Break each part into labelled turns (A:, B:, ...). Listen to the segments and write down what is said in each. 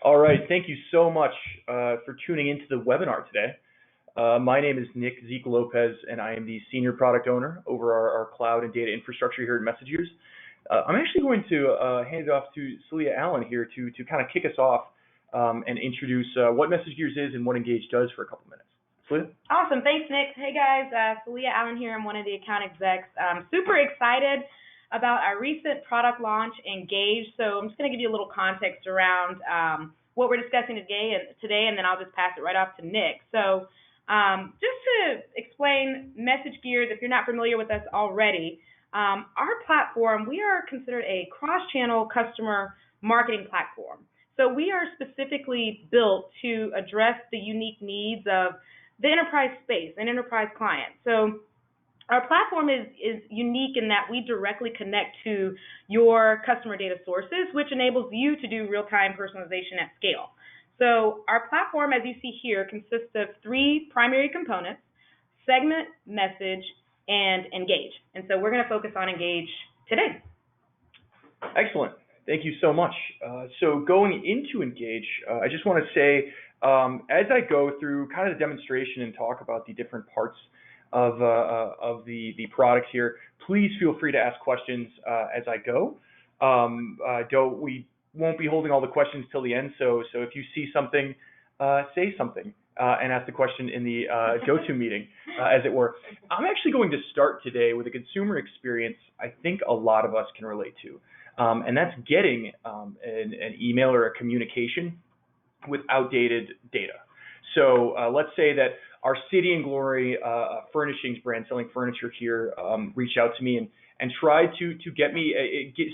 A: All right, thank you so much for tuning into the webinar today. My name is Nick Zeke Lopez, and I am the Senior Product Owner over our cloud and data infrastructure here at MessageGears. I'm actually going to hand it off to Celia Allen here to kind of kick us off and introduce what MessageGears is and what Engage does for a couple minutes. Celia?
B: Awesome, thanks Nick. Hey guys, Celia Allen here. I'm one of the account execs. I'm super excited about our recent product launch, Engage. So I'm just going to give you a little context around what we're discussing today, and then I'll just pass it right off to Nick. So just to explain MessageGears, if you're not familiar with us already, our platform, we are considered a cross-channel customer marketing platform. So we are specifically built to address the unique needs of the enterprise space and enterprise clients. So our platform is unique in that we directly connect to your customer data sources, which enables you to do real-time personalization at scale. So our platform, as you see here, consists of three primary components: segment, message, and engage. And so we're going to focus on Engage today.
A: Excellent. Thank you so much. So going into Engage, I just want to say, as I go through kind of the demonstration and talk about the different parts of the product here, please feel free to ask questions as I go. We won't be holding all the questions till the end, so if you see something, say something and ask the question in the go-to meeting, as it were. I'm actually going to start today with a consumer experience I think a lot of us can relate to, and that's getting an email or a communication with outdated data. So let's say that our City and Glory furnishings brand selling furniture here reached out to me and tried to get me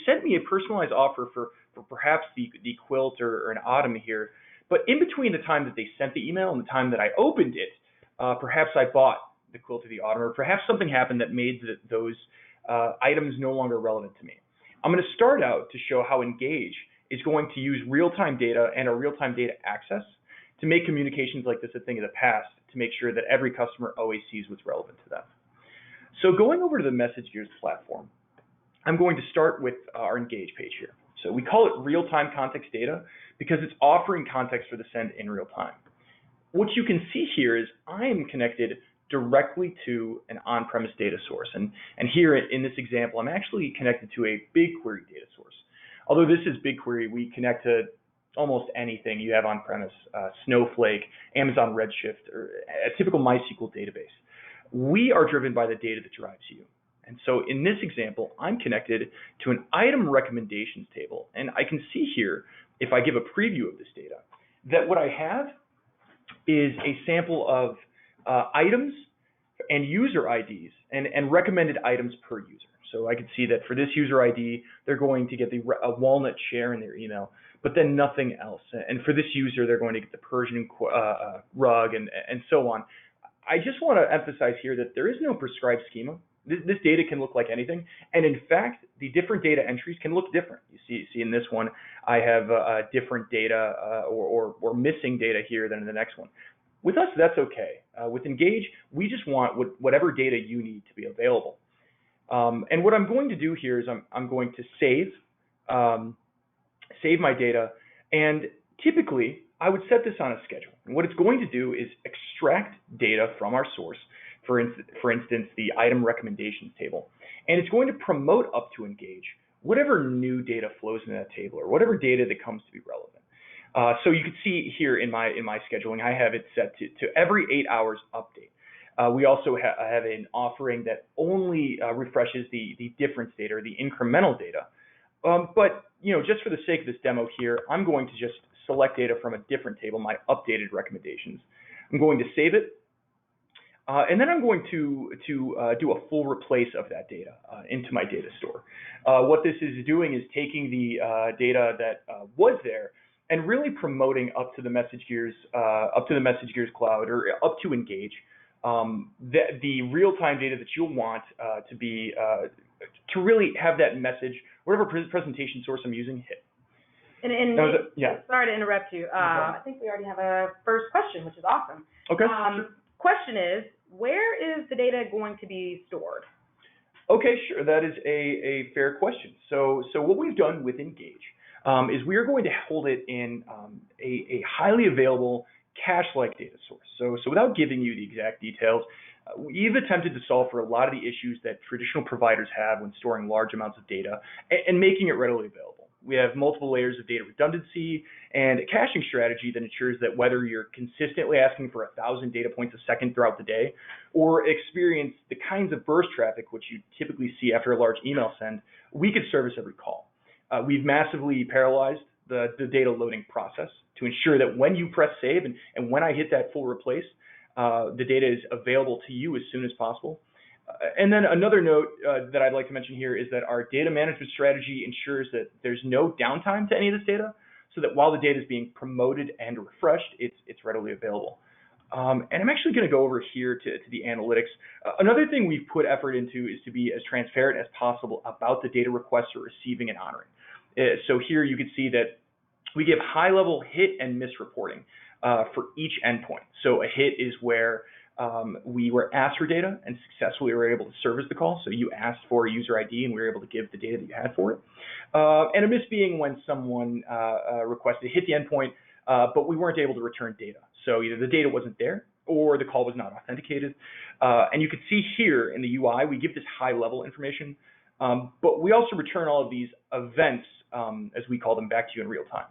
A: sent me a personalized offer for perhaps the quilt or an ottoman here. But in between the time that they sent the email and the time that I opened it, perhaps I bought the quilt or the ottoman, or perhaps something happened that made those items no longer relevant to me. I'm going to start out to show how Engage is going to use real-time data and a real-time data access to make communications like this a thing of the past, to make sure that every customer always sees what's relevant to them. So going over to the MessageGears platform, I'm going to start with our Engage page here. So we call it real-time context data because it's offering context for the send in real time. What you can see here is I am connected directly to an on-premise data source. And here in this example, I'm actually connected to a BigQuery data source. Although this is BigQuery, we connect to almost anything you have on-premise, Snowflake, Amazon Redshift, or a typical MySQL database. We are driven by the data that drives you. And so in this example, I'm connected to an item recommendations table. And I can see here, if I give a preview of this data, that what I have is a sample of items and user IDs and recommended items per user. So I can see that for this user ID, they're going to get a walnut chair in their email, but then nothing else. And for this user, they're going to get the Persian rug and so on. I just want to emphasize here that there is no prescribed schema. This data can look like anything. And in fact, the different data entries can look different. You see in this one, I have different data or missing data here than in the next one. With us, that's okay. With Engage, we just want whatever data you need to be available. And what I'm going to do here is I'm going to save my data, and typically I would set this on a schedule. And what it's going to do is extract data from our source, for instance, the item recommendations table, and it's going to promote up to Engage whatever new data flows into that table or whatever data that comes to be relevant. So you can see here in my scheduling, I have it set to every 8 hours update. We also have an offering that only refreshes the difference data or the incremental data. But just for the sake of this demo here, I'm going to just select data from a different table, my updated recommendations. I'm going to save it, and then I'm going to do a full replace of that data into my data store. What this is doing is taking the data that was there and really promoting up to the MessageGears cloud or up to Engage. The real-time data that you'll want to really have that message, whatever presentation source I'm using, hit.
B: And yeah. Sorry to interrupt you. I think we already have a first question, which is awesome.
A: Okay.
B: Question is, where is the data going to be stored?
A: Okay, sure. That is a fair question. So what we've done with Engage is we are going to hold it in a highly available cache-like data source. So without giving you the exact details, we've attempted to solve for a lot of the issues that traditional providers have when storing large amounts of data and making it readily available. We have multiple layers of data redundancy and a caching strategy that ensures that whether you're consistently asking for 1,000 data points a second throughout the day, or experience the kinds of burst traffic which you typically see after a large email send, we could service every call. We've massively parallelized the data loading process to ensure that when you press save and when I hit that full replace, the data is available to you as soon as possible. And then another note that I'd like to mention here is that our data management strategy ensures that there's no downtime to any of this data, so that while the data is being promoted and refreshed, it's readily available. And I'm actually going to go over here to the analytics. Another thing we've put effort into is to be as transparent as possible about the data requests we're receiving and honoring. So here you can see that we give high-level hit and miss reporting for each endpoint. So a hit is where we were asked for data and successfully were able to service the call. So you asked for a user ID and we were able to give the data that you had for it. And a miss being when someone requested to hit the endpoint, but we weren't able to return data. So either the data wasn't there or the call was not authenticated. And you can see here in the UI, we give this high-level information, but we also return all of these events, as we call them, back to you in real time.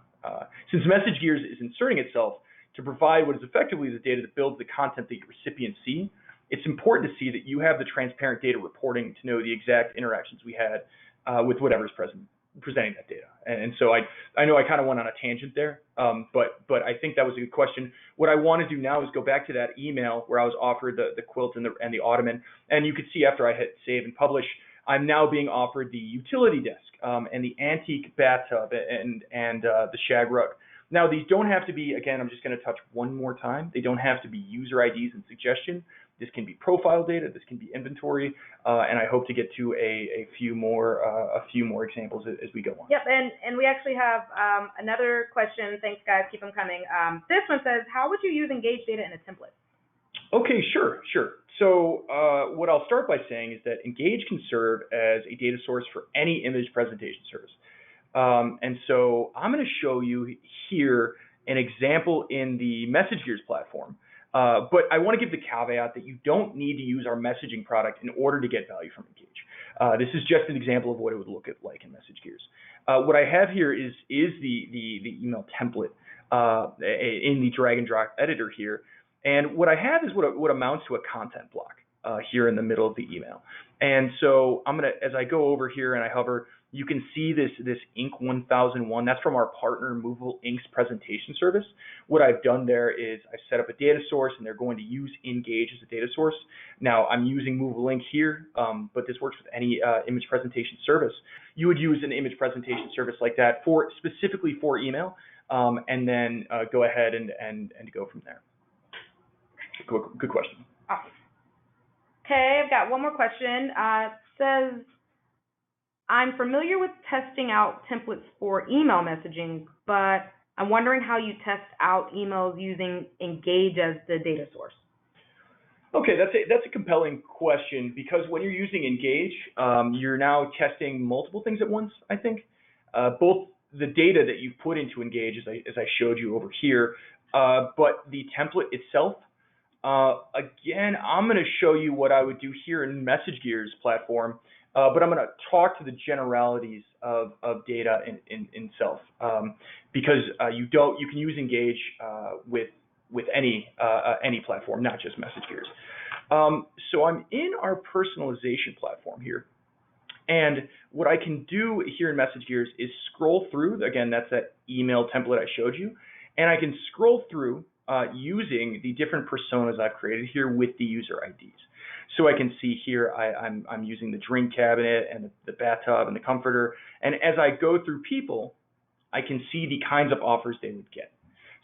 A: Since MessageGears is inserting itself to provide what is effectively the data that builds the content that your recipients see, it's important to see that you have the transparent data reporting to know the exact interactions we had with whatever's presenting that data. And so I know I kind of went on a tangent there, but I think that was a good question. What I want to do now is go back to that email where I was offered the quilt and the ottoman, and you could see after I hit save and publish, I'm now being offered the utility desk and the antique bathtub and the shag rug. Now, these don't have to be, again, I'm just going to touch one more time. They don't have to be user IDs and suggestion. This can be profile data. This can be inventory, and I hope to get to a few more examples as we go on.
B: Yep, and we actually have another question. Thanks, guys. Keep them coming. This one says, how would you use Engage data in a template?
A: Okay, sure. So what I'll start by saying is that Engage can serve as a data source for any image presentation service. And so I'm going to show you here an example in the MessageGears platform. But I want to give the caveat that you don't need to use our messaging product in order to get value from Engage. This is just an example of what it would look like in MessageGears. What I have here is the email template in the drag and drop editor here. And what I have is what amounts to a content block here in the middle of the email. And so I'm going to, as I go over here and I hover, you can see this Ink 1001. That's from our partner Movable Ink's presentation service. What I've done there is I've set up a data source, and they're going to use Engage as a data source. Now I'm using Movable Ink here, but this works with any image presentation service. You would use an image presentation service like that specifically for email, and then go ahead and go from there. Good question.
B: Awesome. Okay, I've got one more question. It says, I'm familiar with testing out templates for email messaging, but I'm wondering how you test out emails using Engage as the data source.
A: Okay, that's a compelling question, because when you're using Engage, you're now testing multiple things at once, I think. Both the data that you put into Engage, as I showed you over here, but the template itself. Again, I'm going to show you what I would do here in MessageGears platform, but I'm going to talk to the generalities of data in self, because you can use Engage with any platform, not just MessageGears. So I'm in our personalization platform here, and what I can do here in MessageGears is scroll through. Again, that's that email template I showed you, and I can scroll through using the different personas I've created here with the user IDs. So I can see here I'm using the drink cabinet and the bathtub and the comforter. And as I go through people, I can see the kinds of offers they would get.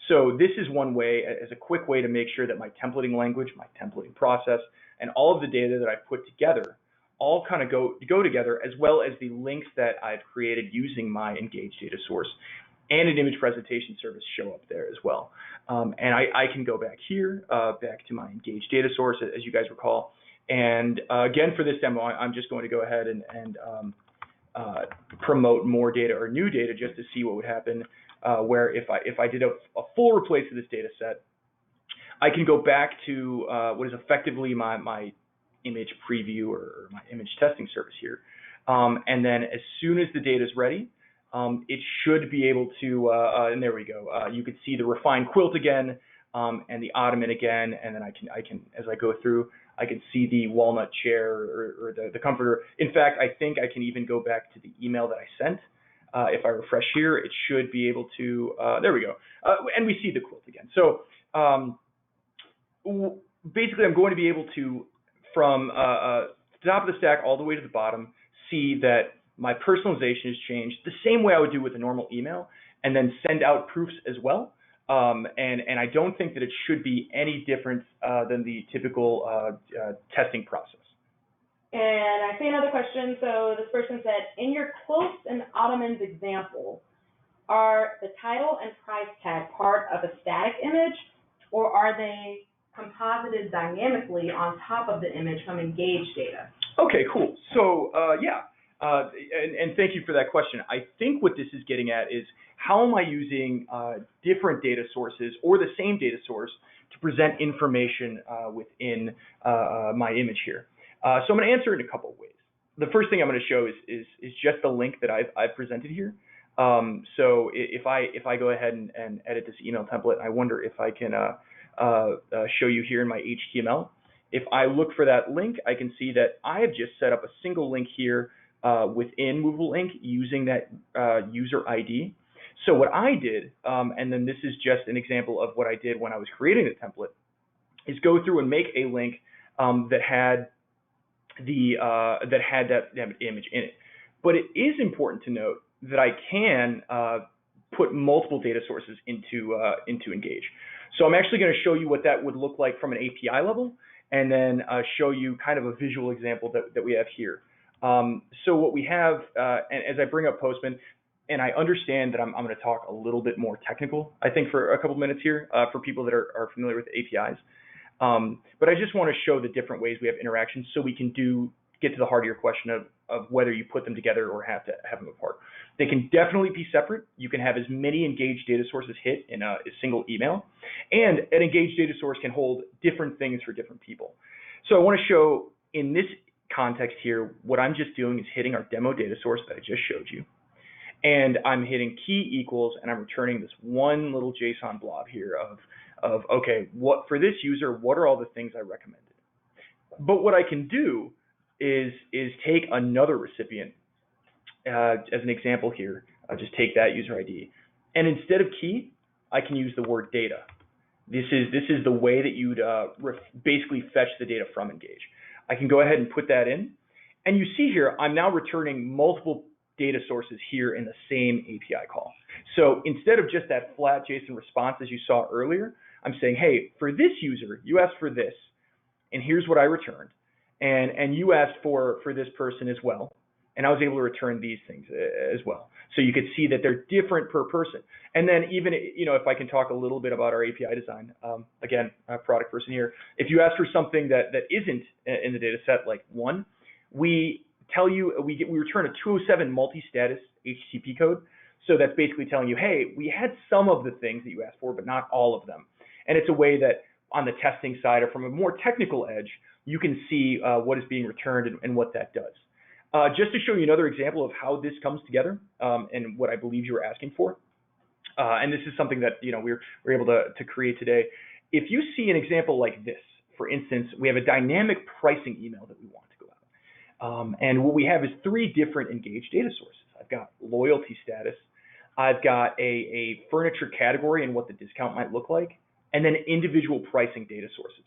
A: So this is one way, as a quick way to make sure that my templating language, my templating process, and all of the data that I've put together all kind of go together, as well as the links that I've created using my Engage data source and an image presentation service show up there as well. And I can go back here, back to my Engage data source, as you guys recall. And again, for this demo, I'm just going to go ahead and promote more data or new data just to see what would happen. Where if I did a full replace of this data set, I can go back to what is effectively my image preview or my image testing service here. And then as soon as the data is ready, it should be able to, and there we go. You can see the refined quilt again, and the ottoman again, and then I can, as I go through, I can see the walnut chair or the comforter. In fact, I think I can even go back to the email that I sent. If I refresh here, it should be able to, there we go. And we see the quilt again. So basically, I'm going to be able to, from the top of the stack all the way to the bottom, see that my personalization has changed the same way I would do with a normal email, and then send out proofs as well. And I don't think that it should be any different than the typical testing process.
B: And I see another question. So this person said, in your quilts and ottomans example, are the title and price tag part of a static image, or are they composited dynamically on top of the image from Engage data?
A: Okay, cool. So yeah, and thank you for that question. I think what this is getting at is how am I using different data sources or the same data source to present information within my image here. So I'm going to answer it in a couple of ways. The first thing I'm going to show is just the link that I've presented here. So if I go ahead and edit this email template, I wonder if I can show you here in my HTML. If I look for that link, I can see that I have just set up a single link here within Movable Ink using that user ID. So what I did, and then this is just an example of what I did when I was creating the template, is go through and make a link that had that image in it. But it is important to note that I can put multiple data sources into Engage. So I'm actually going to show you what that would look like from an API level, and then show you kind of a visual example that we have here. So what we have, and as I bring up Postman, and I understand that I'm going to talk a little bit more technical, I think, for a couple minutes here for people that are familiar with APIs. But I just want to show the different ways we have interactions so we can get to the heart of your question of whether you put them together or have to have them apart. They can definitely be separate. You can have as many Engage data sources hit in a single email, and an Engage data source can hold different things for different people. So I want to show in this context here, what I'm just doing is hitting our demo data source that I just showed you, and I'm hitting key equals, and I'm returning this one little JSON blob here of okay, what for this user, what are all the things I recommended? But what I can do is take another recipient as an example here. I'll just take that user ID, and instead of key, I can use the word data. This is the way that you'd basically fetch the data from Engage. I can go ahead and put that in, and you see here I'm now returning multiple data sources here in the same API call. So instead of just that flat JSON response as you saw earlier, I'm saying, hey, for this user, you asked for this, and here's what I returned, and you asked for this person as well, and I was able to return these things as well. So you could see that they're different per person. And then even, if I can talk a little bit about our API design, again, a product person here, if you ask for something that isn't in the data set, like one, we tell you, we return a 207 multi-status HTTP code. So that's basically telling you, hey, we had some of the things that you asked for, but not all of them. And it's a way that on the testing side or from a more technical edge, you can see what is being returned and what that does. Just to show you another example of how this comes together and what I believe you were asking for, and this is something that we're able to create today. If you see an example like this, for instance, we have a dynamic pricing email that we want to go out. And what we have is 3 different Engage data sources. I've got loyalty status, I've got a furniture category and what the discount might look like, and then individual pricing data sources.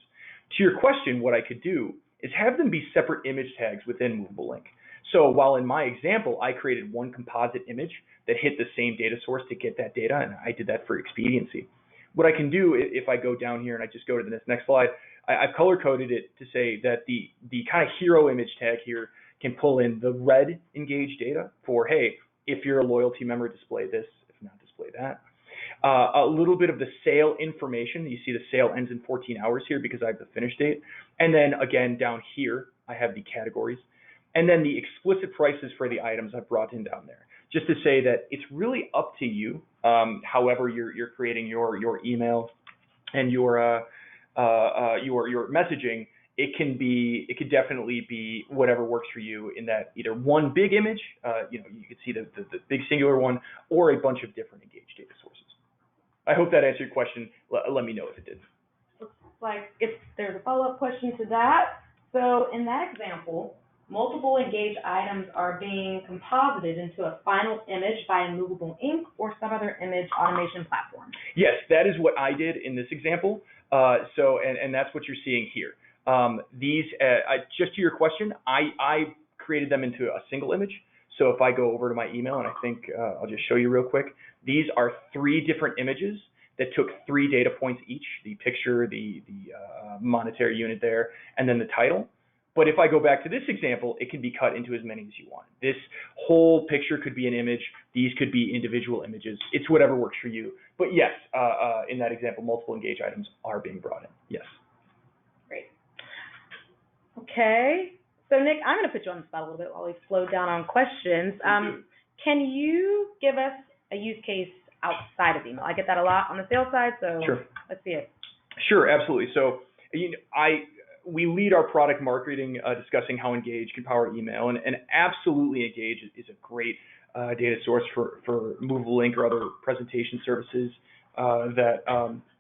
A: To your question, what I could do is have them be separate image tags within Movable Ink. So while in my example, I created one composite image that hit the same data source to get that data, and I did that for expediency. What I can do, if I go down here and I just go to the next slide, I've color-coded it to say that the kind of hero image tag here can pull in the red Engage data for, hey, if you're a loyalty member, display this, if not, display that. A little bit of the sale information. You see the sale ends in 14 hours here because I have the finish date. And then again, down here, I have the categories. And then the explicit prices for the items I've brought in down there, just to say that it's really up to you, however you're creating your email and your messaging. It could definitely be whatever works for you in that either one big image, you could see the big singular one, or a bunch of different Engage data sources. I hope that answered your question. Let me know if it did.
B: Looks like if there's a follow-up question to that. So in that example, multiple Engage items are being composited into a final image by Movable Ink or some other image automation platform.
A: Yes, that is what I did in this example. And that's what you're seeing here. Just to your question, I created them into a single image. So if I go over to my email, and I think I'll just show you real quick, these are 3 different images that took 3 data points each: the picture, the monetary unit there, and then the title. But if I go back to this example, it can be cut into as many as you want. This whole picture could be an image. These could be individual images. It's whatever works for you. But yes, in that example, multiple Engage items are being brought in. Yes.
B: Great. Okay. So Nick, I'm going to put you on the spot a little bit while we slow down on questions. Can you give us a use case outside of email? I get that a lot on the sales side, so
A: sure.
B: Let's see it.
A: Sure, absolutely. So we lead our product marketing discussing how Engage can power email, and absolutely Engage is a great data source for Movable Ink or other presentation services that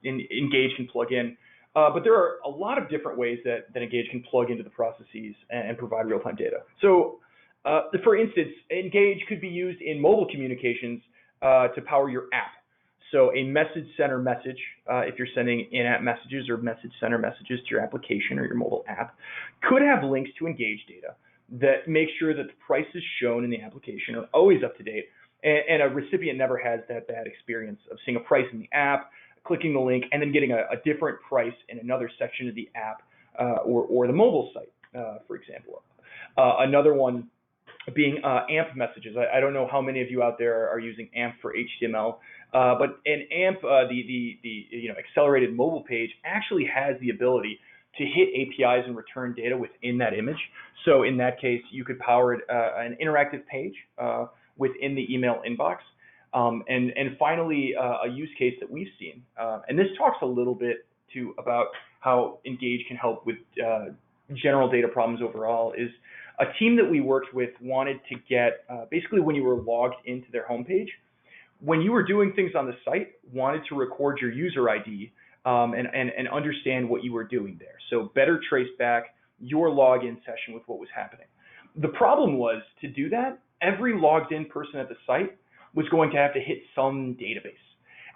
A: Engage can plug in. But there are a lot of different ways that Engage can plug into the processes and provide real-time data. So for instance, Engage could be used in mobile communications to power your app. So a message center message, if you're sending in-app messages or message center messages to your application or your mobile app, could have links to Engage data that make sure that the prices shown in the application are always up to date, and a recipient never has that bad experience of seeing a price in the app, clicking the link, and then getting a different price in another section of the app or the mobile site, for example. Another one being AMP messages. I don't know how many of you out there are using AMP for HTML, but an AMP, the accelerated mobile page, actually has the ability to hit APIs and return data within that image. So in that case, you could power an interactive page within the email inbox. And finally, a use case that we've seen, and this talks a little bit too about how Engage can help with general data problems overall, is a team that we worked with wanted to get, basically when you were logged into their homepage, when you were doing things on the site, wanted to record your user ID and understand what you were doing there. So better trace back your login session with what was happening. The problem was, to do that, every logged in person at the site was going to have to hit some database.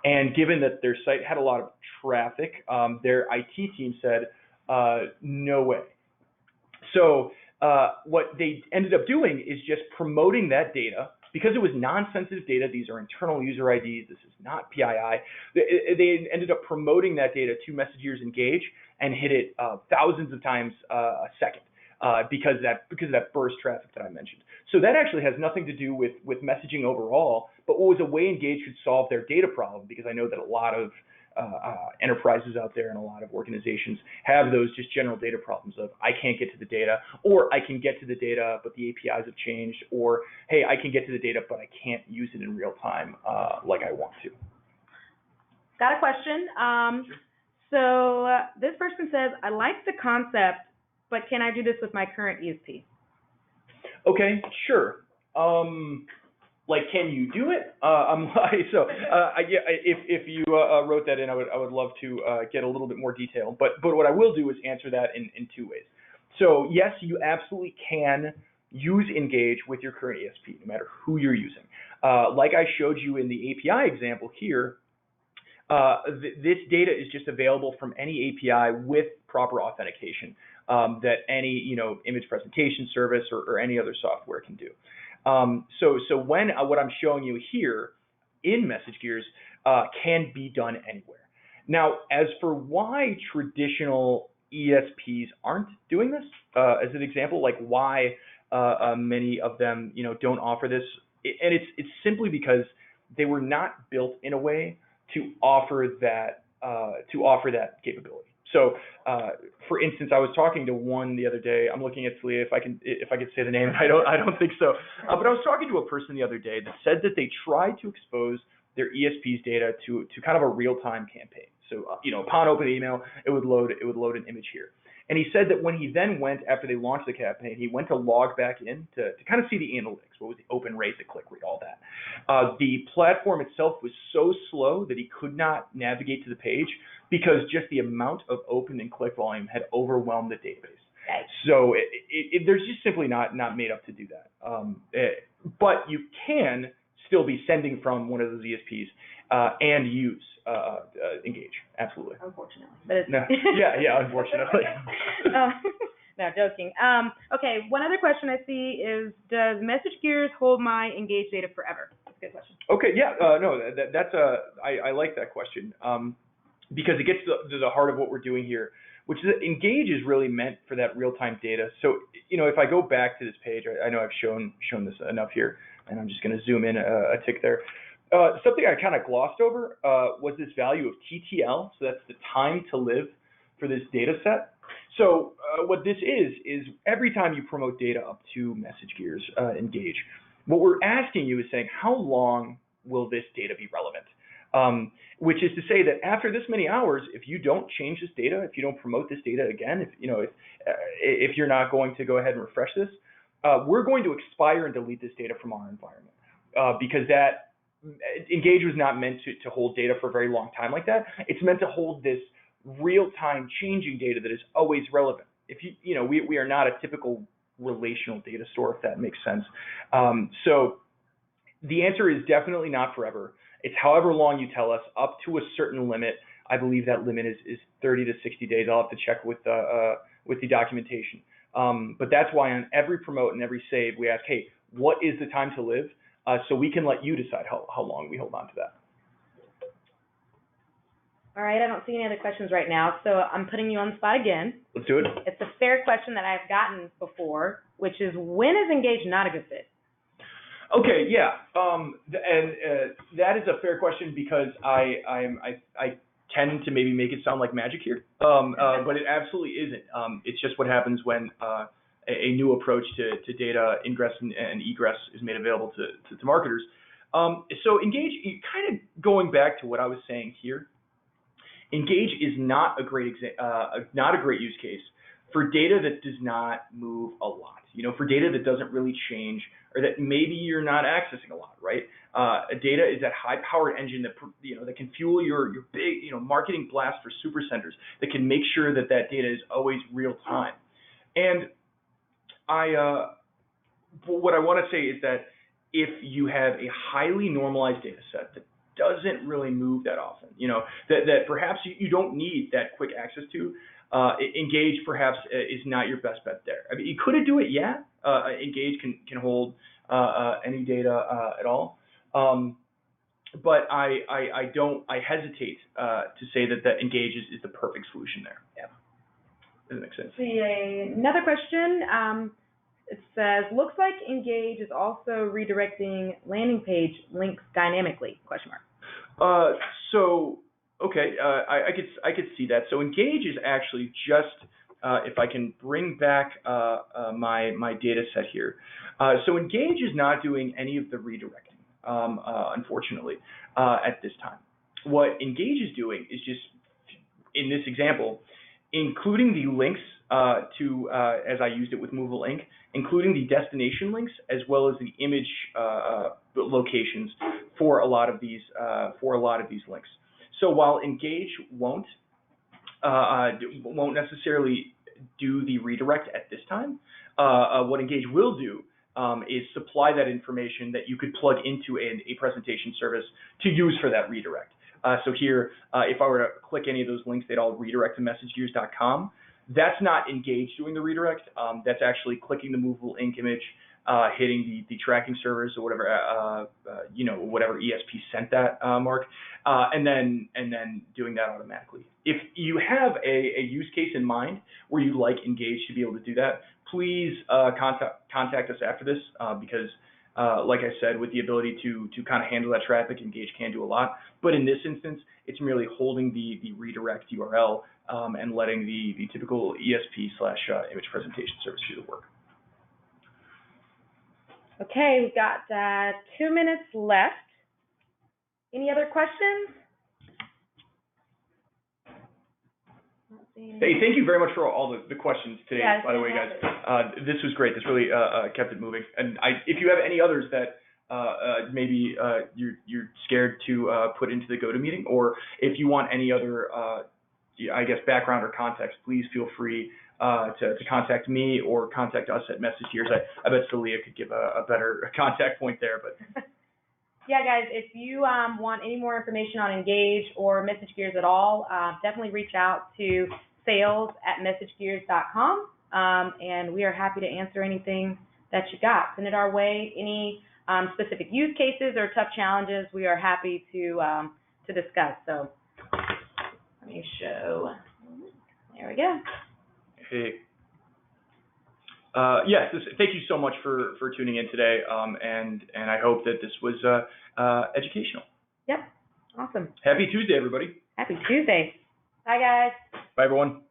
A: And given that their site had a lot of traffic, their IT team said, no way. So what they ended up doing is just promoting that data. Because it was non-sensitive data, these are internal user IDs, this is not PII, they ended up promoting that data to MessageGears Engage and hit it thousands of times a second because of that burst traffic that I mentioned. So that actually has nothing to do with messaging overall, but what was a way Engage could solve their data problem, because I know that a lot of enterprises out there and a lot of organizations have those just general data problems of, I can't get to the data, or I can get to the data but the APIs have changed, or hey, I can get to the data but I can't use it in real time like I want to.
B: Got a question. So this person says, I like the concept, but can I do this with my current ESP?
A: Okay, sure. Like, can you do it? If you wrote that in, I would love to get a little bit more detail. But what I will do is answer that in 2 ways. So yes, you absolutely can use Engage with your current ESP, no matter who you're using. Like I showed you in the API example here, this data is just available from any API with proper authentication that any image presentation service or any other software can do. So what I'm showing you here in MessageGears can be done anywhere. Now, as for why traditional ESPs aren't doing this, as an example, like why many of them don't offer this, and it's simply because they were not built in a way to offer that capability. So, for instance, I was talking to one the other day. I'm looking at Celia if I could say the name. I don't think so. But I was talking to a person the other day that said that they tried to expose their ESP's data to kind of a real-time campaign. So, upon opening email, it would load an image here. And he said that when he then went, after they launched the campaign, he went to log back in to kind of see the analytics. What was the open rate, the click rate, all that. The platform itself was so slow that he could not navigate to the page because just the amount of open and click volume had overwhelmed the database.
B: Okay.
A: So there's just simply not made up to do that. But you can still be sending from one of those ESPs and use Engage. Absolutely.
B: Unfortunately, but it's
A: no. Yeah, unfortunately.
B: No, joking. Okay, one other question I see is, does MessageGears hold my Engage data forever? That's a good question.
A: Okay, yeah, no, I like that question because it gets to the heart of what we're doing here, which is that Engage is really meant for that real-time data. So, if I go back to this page, I know I've shown this enough here, and I'm just going to zoom in a tick there. Something I kind of glossed over was this value of TTL, so that's the time to live for this data set. So what this is every time you promote data up to MessageGears Engage, what we're asking you is saying, how long will this data be relevant? Which is to say that after this many hours, if you don't change this data, if you don't promote this data again, if you're not going to go ahead and refresh this, we're going to expire and delete this data from our environment because that Engage was not meant to hold data for a very long time like that. It's meant to hold this real-time changing data that is always relevant. If we are not a typical relational data store, if that makes sense. So the answer is definitely not forever. It's however long you tell us, up to a certain limit. I believe that limit is 30 to 60 days. I'll have to check with the documentation. But that's why on every promote and every save, we ask, hey, what is the time to live? So we can let you decide how long we hold on to that.
B: All right, I don't see any other questions right now, so I'm putting you on the spot again.
A: Let's do it.
B: It's a fair question that I've gotten before, which is, when is Engage not a good fit?
A: Okay, yeah, that is a fair question because I tend to maybe make it sound like magic here, but it absolutely isn't. It's just what happens when a new approach to data ingress and egress is made available to marketers. So Engage, kind of going back to what I was saying here, Engage is not a great use case for data that does not move a lot. For data that doesn't really change, or that maybe you're not accessing a lot, right? Data is that high-powered engine that can fuel your big marketing blast for super centers, that can make sure that data is always real time. And what I want to say is that if you have a highly normalized data set that doesn't really move that often, that perhaps you don't need that quick access to, Engage perhaps is not your best bet there. I mean, you could do it, yeah. Engage can hold any data at all, but I hesitate to say that Engage is the perfect solution there. Yeah, doesn't make sense.
B: See another question. It says, looks like Engage is also redirecting landing page links dynamically, question mark.
A: Okay, I could see that. So Engage is actually just, if I can bring back my data set here. So Engage is not doing any of the redirecting, unfortunately, at this time. What Engage is doing is just, in this example, including the links as I used it with Movable Ink, including the destination links as well as the image locations for a lot of these links. So while Engage won't necessarily do the redirect at this time, what Engage will do is supply that information that you could plug into a presentation service to use for that redirect. So here, if I were to click any of those links, they'd all redirect to MessageGears.com. That's not Engage doing the redirect. That's actually clicking the Movable Ink image, hitting the tracking servers or whatever whatever ESP sent that mark, and then doing that automatically. If you have a use case in mind where you'd like Engage to be able to do that, please contact us after this because like I said, with the ability to kind of handle that traffic, Engage can do a lot. But in this instance, it's merely holding the redirect URL and letting the typical ESP/image presentation service do the work.
B: Okay, we've got 2 minutes left. Any other questions?
A: Hey, thank you very much for all the questions today,
B: yeah,
A: by the way, guys. This was great. This really kept it moving. And if you have any others that maybe you're scared to put into the GoToMeeting, or if you want any other, I guess, background or context, please feel free to contact me or contact us at MessageGears. I bet Celia could give a better contact point there, but.
B: Yeah, guys, if you want any more information on Engage or MessageGears at all, definitely reach out to sales@messagegears.com, and we are happy to answer anything that you got. Send it our way. Any specific use cases or tough challenges, we are happy to discuss. So let me show. There we go.
A: Hey. Yes, thank you so much for tuning in today, and I hope that this was educational.
B: Yep, awesome.
A: Happy Tuesday, everybody.
B: Happy Tuesday. Bye, guys.
A: Bye, everyone.